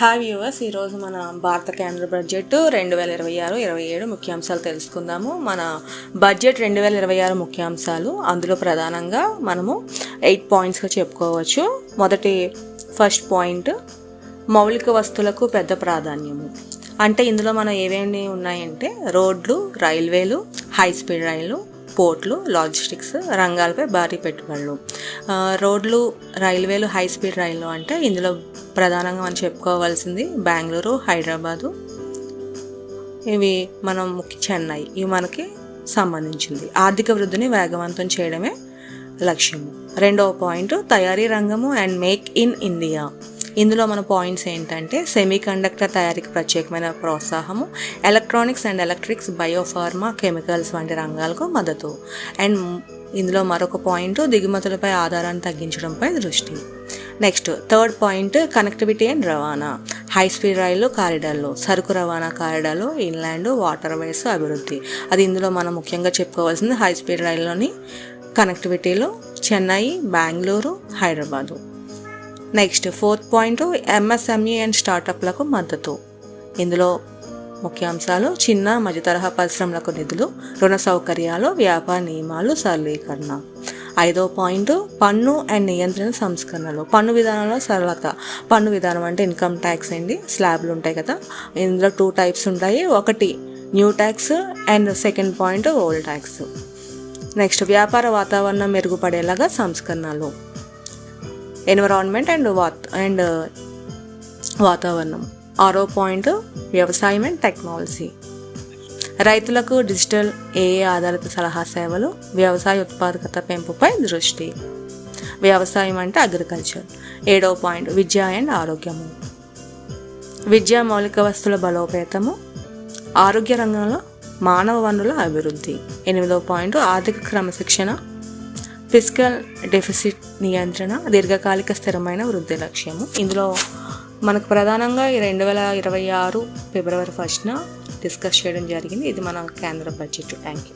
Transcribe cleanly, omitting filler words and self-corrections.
Hi viewers, ఈరోజు మన భారత కేంద్ర బడ్జెట్ 2026-27 ముఖ్యాంశాలు తెలుసుకుందాము. మన బడ్జెట్ 2026 ముఖ్యాంశాలు, అందులో ప్రధానంగా మనము 8 పాయింట్స్గా చెప్పుకోవచ్చు. ఫస్ట్ పాయింట్, మౌలిక వస్తువులకు పెద్ద ప్రాధాన్యము. అంటే ఇందులో మనం ఏమేమి ఉన్నాయంటే రోడ్లు, రైల్వేలు, హై స్పీడ్ రైళ్లు, పోర్ట్లు, లాజిస్టిక్స్ రంగాలపై భారీ పెట్టుబడులు. రోడ్లు, రైల్వేలు, హై స్పీడ్ రైళ్ళు అంటే ఇందులో ప్రధానంగా మనం చెప్పుకోవాల్సింది బెంగళూరు, హైదరాబాదు, ఇవి మనం చెన్నై, ఇవి మనకి సంబంధించింది. ఆర్థిక వృద్ధిని వేగవంతం చేయడమే లక్ష్యము. రెండవ పాయింట్, తయారీ రంగము అండ్ మేక్ ఇన్ ఇండియా. ఇందులో మన పాయింట్స్ ఏంటంటే సెమీ కండక్టర్ తయారీకి ప్రత్యేకమైన ప్రోత్సాహము, electronics and electrics, biopharma, chemicals వంటి రంగాలకు మద్దతు. అండ్ ఇందులో మరొక పాయింట్, దిగుమతులపై ఆధారాన్ని తగ్గించడంపై దృష్టి. Next third point, connectivity and రవాణా. హై స్పీడ్ రైళ్ళు కారిడార్లు, సరుకు రవాణా కారిడార్లు, ఇన్లాండ్ వాటర్ వేస్ అభివృద్ధి. అది ఇందులో మనం ముఖ్యంగా చెప్పుకోవాల్సింది హై స్పీడ్ రైల్లోని కనెక్టివిటీలో Chennai, Bengaluru, Hyderabad. Next fourth point, MSME and స్టార్టప్లకు మద్దతు. ఇందులో ముఖ్యాంశాలు చిన్న మధ్య తరహా పరిశ్రమలకు నిధులు, రుణ సౌకర్యాలు, వ్యాపార నియమాలు సరళీకరణ. ఐదో పాయింట్, పన్ను అండ్ నియంత్రణ సంస్కరణలు. పన్ను విధానంలో సరళత. పన్ను విధానం అంటే ఇన్కమ్ ట్యాక్స్ అండి, స్లాబ్లు ఉంటాయి కదా, ఇందులో 2 టైప్స్ ఉంటాయి. ఒకటి new tax and second point old tax. Next వ్యాపార వాతావరణం మెరుగుపడేలాగా సంస్కరణలు. ఎన్విరాన్మెంట్ అండ్ వాతావరణం. 6వ పాయింట్, వ్యవసాయం అండ్ టెక్నాలజీ. రైతులకు డిజిటల్ ఏఏ ఆధారిత సలహా సేవలు, వ్యవసాయ ఉత్పాదకత పెంపుపై దృష్టి. వ్యవసాయం అంటే అగ్రికల్చర్. 7వ పాయింట్, విద్య అండ్ ఆరోగ్యము. విద్యా మౌలిక వస్తువుల బలోపేతము, ఆరోగ్య రంగంలో మానవ వనరుల అభివృద్ధి. 8వ పాయింట్, ఆర్థిక క్రమశిక్షణ, ఫిస్కల్ డెఫిసిట్ నియంత్రణ, దీర్ఘకాలిక స్థిరమైన వృద్ధి లక్ష్యము. ఇందులో మనకు ప్రధానంగా 2026 ఫిబ్రవరి 1న డిస్కస్ చేయడం జరిగింది. ఇది మన కేంద్ర బడ్జెట్. Thank you.